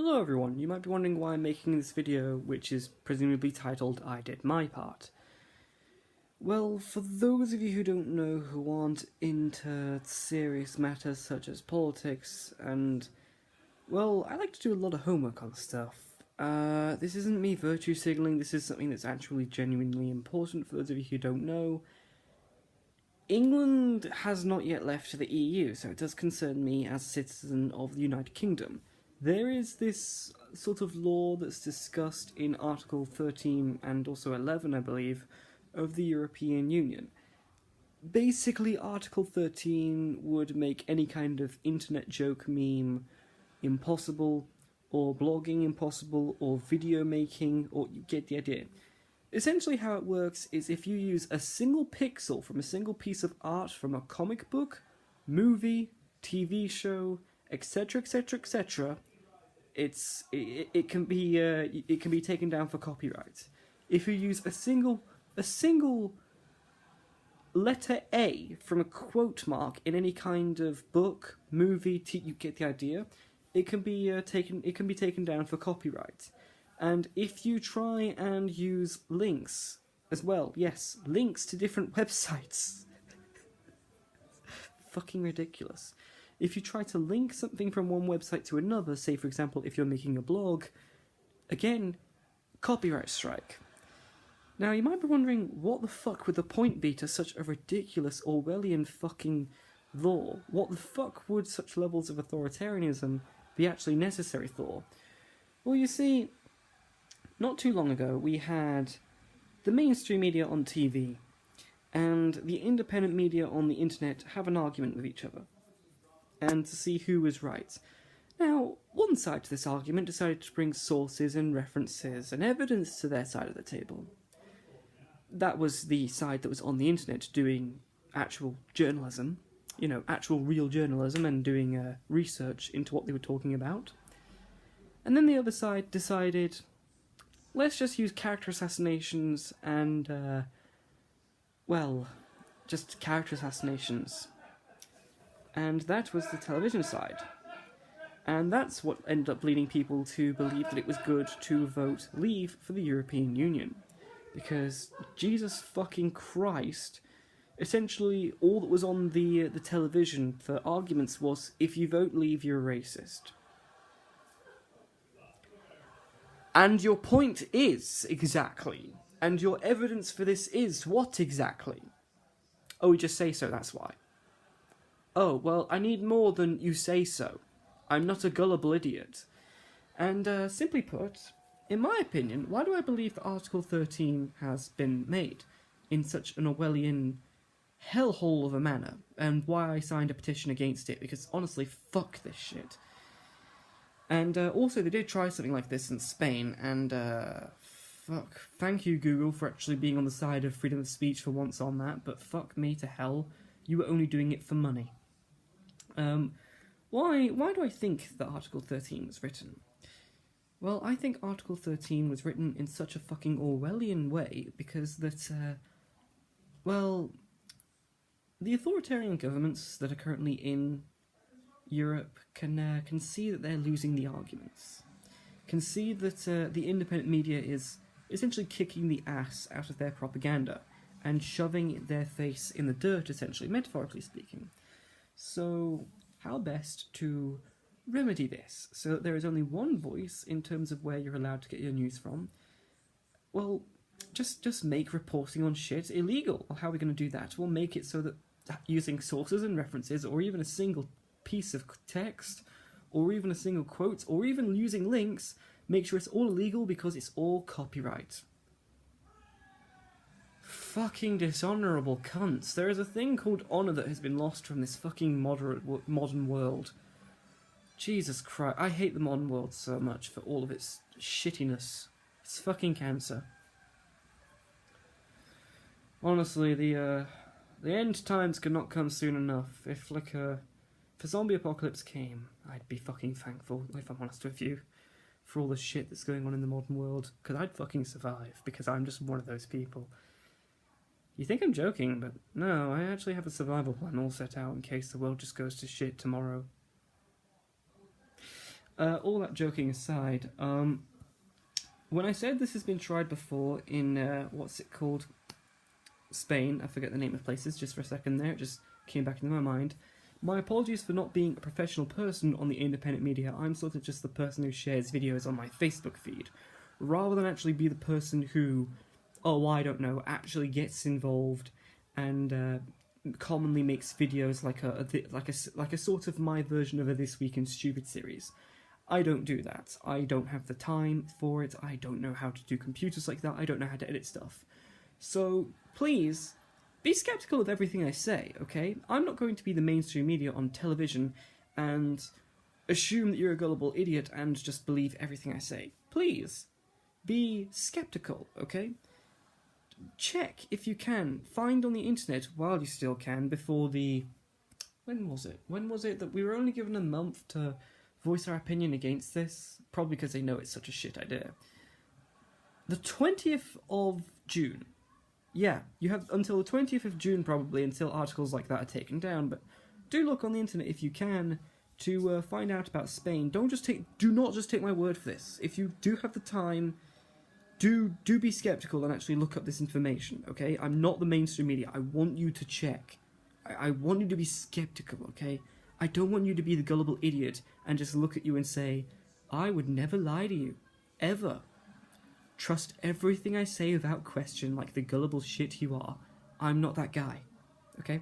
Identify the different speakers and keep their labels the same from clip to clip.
Speaker 1: Hello everyone, you might be wondering why I'm making this video, which is presumably titled I Did My Part. Well, for those of you who don't know, who aren't into serious matters such as politics, and, well, I like to do a lot of homework on stuff. This isn't me virtue signalling, this is something that's actually genuinely important for those of you who don't know. England has not yet left the EU, so it does concern me as a citizen of the United Kingdom. There is this sort of law that's discussed in Article 13 and also 11, I believe, of the European Union. Basically, Article 13 would make any kind of internet joke meme impossible, or blogging impossible, or video making, or you get the idea. Essentially how it works is if you use a single pixel from a single piece of art from a comic book, movie, TV show, etc, etc, etc, it can be taken down for copyright. If you use a single letter A from a quote mark in any kind of book, movie, you get the idea. It can be taken down for copyright. And if you try and use links as well, yes, links to different websites. Fucking ridiculous. If you try to link something from one website to another, say for example if you're making a blog, again, copyright strike. Now you might be wondering, what the fuck would the point be to such a ridiculous Orwellian fucking law? What the fuck would such levels of authoritarianism be actually necessary for? Well, you see, not too long ago we had the mainstream media on TV and the independent media on the internet have an argument with each other, and to see who was right. Now, one side to this argument decided to bring sources and references and evidence to their side of the table. That was the side that was on the internet doing actual journalism, you know, actual real journalism, and doing research into what they were talking about. And then the other side decided, let's just use character assassinations and, well, just character assassinations. And that was the television side. And that's what ended up leading people to believe that it was good to vote leave for the European Union. Because, Jesus fucking Christ, essentially all that was on the television for arguments was, if you vote leave, you're a racist. And your point is, exactly, and your evidence for this is what exactly? Oh, you just say so, that's why. Oh, well, I need more than you say so. I'm not a gullible idiot. And, simply put, in my opinion, why do I believe that Article 13 has been made in such an Orwellian hellhole of a manner, and why I signed a petition against it, because honestly, fuck this shit. And also, they did try something like this in Spain, and fuck, thank you Google for actually being on the side of freedom of speech for once on that, but fuck me to hell, you were only doing it for money. Why do I think that Article 13 was written? Well, I think Article 13 was written in such a fucking Orwellian way because that, well, the authoritarian governments that are currently in Europe can see that they're losing the arguments, can see that the independent media is essentially kicking the ass out of their propaganda and shoving their face in the dirt, essentially, metaphorically speaking. So, how best to remedy this so that there is only one voice in terms of where you're allowed to get your news from? Well, just make reporting on shit illegal. Well, how are we going to do that? We'll make it so that using sources and references, or even a single piece of text, or even a single quote, or even using links, make sure it's all illegal because it's all copyright. Fucking dishonourable cunts. There is a thing called honour that has been lost from this fucking modern world. Jesus Christ, I hate the modern world so much for all of its shittiness. It's fucking cancer. Honestly, the end times could not come soon enough. If a zombie apocalypse came, I'd be fucking thankful, if I'm honest with you, for all the shit that's going on in the modern world, because I'd fucking survive, because I'm just one of those people. You think I'm joking, but no, I actually have a survival plan all set out in case the world just goes to shit tomorrow. All that joking aside, when I said this has been tried before in, what's it called? Spain, I forget the name of places just for a second there, it just came back into my mind. My apologies for not being a professional person on the independent media. I'm sort of just the person who shares videos on my Facebook feed, rather than actually be the person who, oh, I don't know, actually gets involved and commonly makes videos like a sort of my version of a This Week in Stupid series. I don't do that. I don't have the time for it. I don't know how to do computers like that. I don't know how to edit stuff. So please, be skeptical of everything I say, okay? I'm not going to be the mainstream media on television and assume that you're a gullible idiot and just believe everything I say. Please, be skeptical, okay? Check, if you can, find on the internet while you still can before the... When was it? When was it that we were only given a month to voice our opinion against this? Probably because they know it's such a shit idea. The 20th of June. Yeah, you have until the 20th of June probably until articles like that are taken down, but do look on the internet if you can to find out about Spain. Do not just take my word for this. If you do have the time, do be skeptical and actually look up this information, okay? I'm not the mainstream media. I want you to check. I want you to be skeptical, okay? I don't want you to be the gullible idiot and just look at you and say, I would never lie to you. Ever. Trust everything I say without question like the gullible shit you are. I'm not that guy. Okay?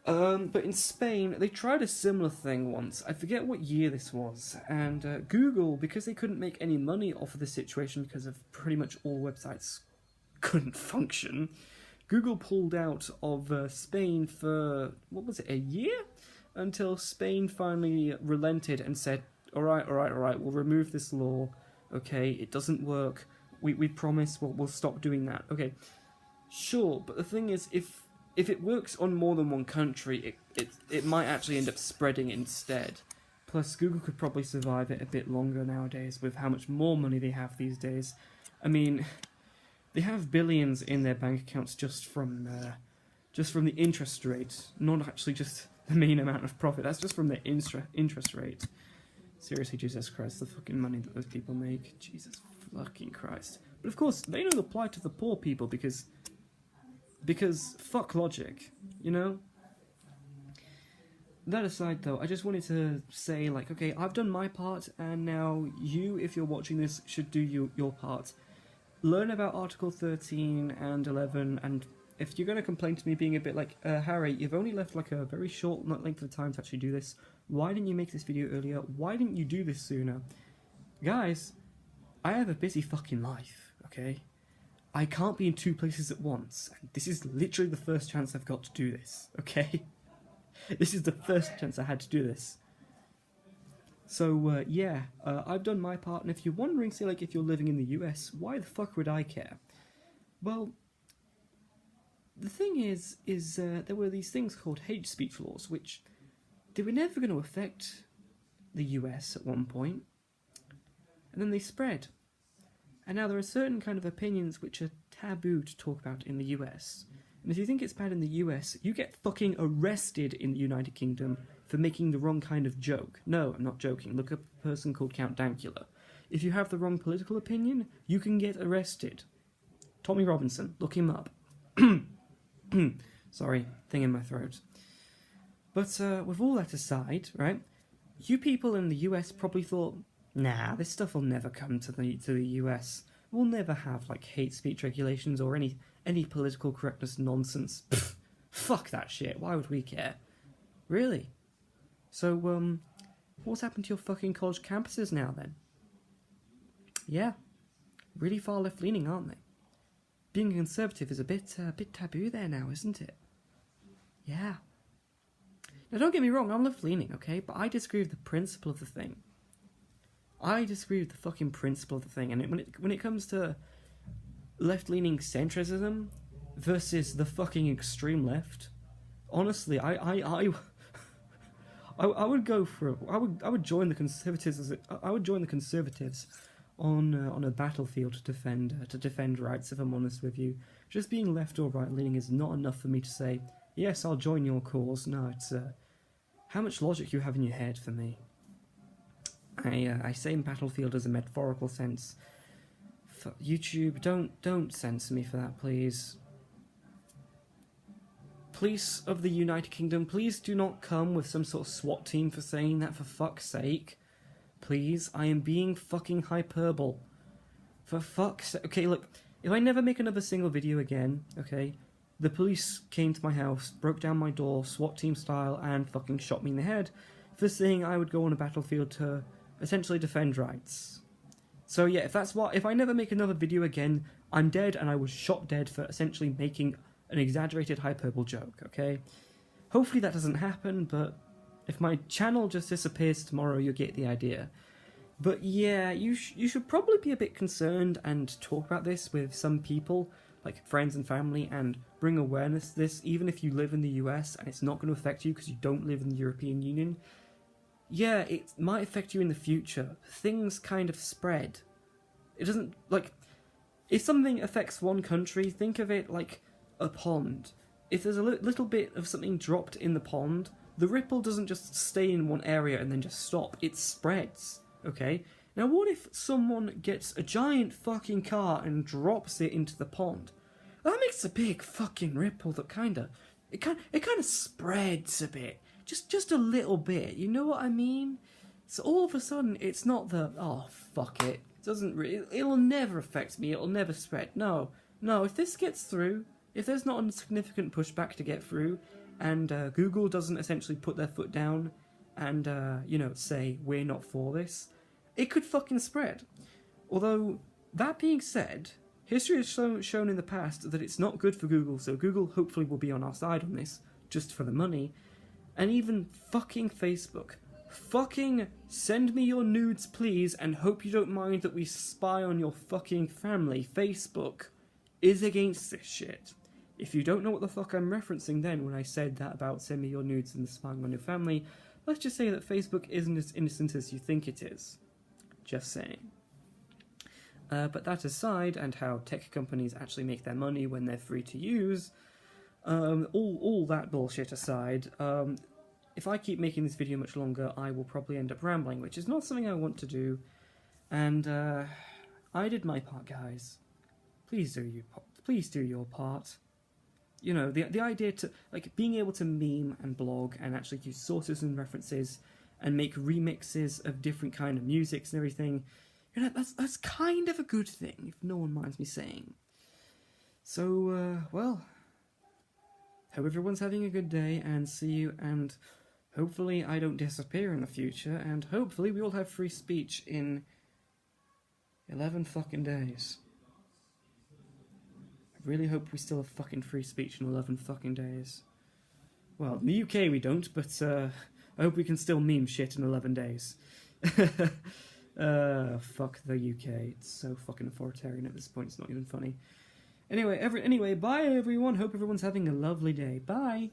Speaker 1: But in Spain, they tried a similar thing once. I forget what year this was. And Google, because they couldn't make any money off of the situation because of pretty much all websites couldn't function, Google pulled out of Spain for, what was it, a year? Until Spain finally relented and said, alright, we'll remove this law. Okay, it doesn't work. We promise we'll stop doing that. Okay, sure, but the thing is, if it works on more than one country, it might actually end up spreading instead. Plus, Google could probably survive it a bit longer nowadays with how much more money they have these days. I mean, they have billions in their bank accounts just from the interest rate, not actually just the main amount of profit. That's just from their interest rate. Seriously, Jesus Christ, the fucking money that those people make. Jesus fucking Christ. But of course, they know the plight of the poor people because fuck logic, you know? That aside though, I just wanted to say, like, okay, I've done my part, and now you, if you're watching this, should do your part. Learn about Article 13 and 11, and if you're going to complain to me being a bit like, Harry, you've only left like a very short length of time to actually do this. Why didn't you make this video earlier? Why didn't you do this sooner? Guys, I have a busy fucking life, okay? I can't be in two places at once, and this is literally the first chance I've got to do this, okay? This is the first chance I had to do this. So, yeah, I've done my part, and if you're wondering, say, like, if you're living in the US, why the fuck would I care? Well, the thing is there were these things called hate speech laws, which they were never going to affect the US at one point, and then they spread. And now there are certain kind of opinions which are taboo to talk about in the US. And if you think it's bad in the US, you get fucking arrested in the United Kingdom for making the wrong kind of joke. No, I'm not joking. Look up a person called Count Dankula. If you have the wrong political opinion, you can get arrested. Tommy Robinson, look him up. Sorry, thing in my throat. But with all that aside, right, you people in the US probably thought, nah, this stuff will never come to the US. We'll never have, like, hate speech regulations or any political correctness nonsense. Pfft, fuck that shit, why would we care? Really? So, what's happened to your fucking college campuses now, then? Yeah, really far left-leaning, aren't they? Being a conservative is a bit taboo there now, isn't it? Yeah. Now, don't get me wrong, I'm left-leaning, okay? But I disagree with the principle of the thing. I disagree with the fucking principle of the thing. And when it comes to left-leaning centrism versus the fucking extreme left, honestly, I would go for I would join the conservatives. I would join the conservatives on a battlefield to defend rights. If I'm honest with you, just being left or right leaning is not enough for me to say yes, I'll join your cause. No, it's how much logic you have in your head for me. I say Battlefield as a metaphorical sense. YouTube, don't censor me for that, please. Police of the United Kingdom, please do not come with some sort of SWAT team for saying that, for fuck's sake. Please, I am being fucking hyperbole. For fuck's sake. Okay, look, if I never make another single video again, okay, the police came to my house, broke down my door, SWAT team style, and fucking shot me in the head for saying I would go on a battlefield to essentially defend rights. So yeah, if I never make another video again, I'm dead and I was shot dead for essentially making an exaggerated hyperbole joke, okay? Hopefully that doesn't happen, but if my channel just disappears tomorrow, you'll get the idea. But yeah, you should probably be a bit concerned and talk about this with some people, like friends and family, and bring awareness to this, even if you live in the US and it's not going to affect you because you don't live in the European Union. Yeah, it might affect you in the future. Things kind of spread. It doesn't, like, if something affects one country, think of it like a pond. If there's a little bit of something dropped in the pond, the ripple doesn't just stay in one area and then just stop. It spreads, okay? Now what if someone gets a giant fucking car and drops it into the pond? That makes a big fucking ripple that it kind of spreads a bit. Just a little bit, you know what I mean? So all of a sudden, it's not oh, fuck it. It'll never affect me, it'll never spread. No, if this gets through, if there's not a significant pushback to get through, and Google doesn't essentially put their foot down and, say, we're not for this, it could fucking spread. Although, that being said, history has shown in the past that it's not good for Google, so Google hopefully will be on our side on this, just for the money. And even fucking Facebook. Fucking send me your nudes, please, and hope you don't mind that we spy on your fucking family. Facebook is against this shit. If you don't know what the fuck I'm referencing then when I said that about send me your nudes and spying on your family, let's just say that Facebook isn't as innocent as you think it is. Just saying. But that aside, and how tech companies actually make their money when they're free to use, all that bullshit aside, if I keep making this video much longer, I will probably end up rambling, which is not something I want to do. And I did my part, guys. Please do your part. You know, the idea to, like, being able to meme and blog and actually use sources and references and make remixes of different kind of musics and everything, you know, that's kind of a good thing, if no one minds me saying. So, well, hope everyone's having a good day, and see you, and hopefully I don't disappear in the future, and hopefully we all have free speech in 11 fucking days. I really hope we still have fucking free speech in 11 fucking days. Well, in the UK we don't, but I hope we can still meme shit in 11 days. Fuck the UK. It's so fucking authoritarian at this point, it's not even funny. Anyway, bye everyone. Hope everyone's having a lovely day. Bye!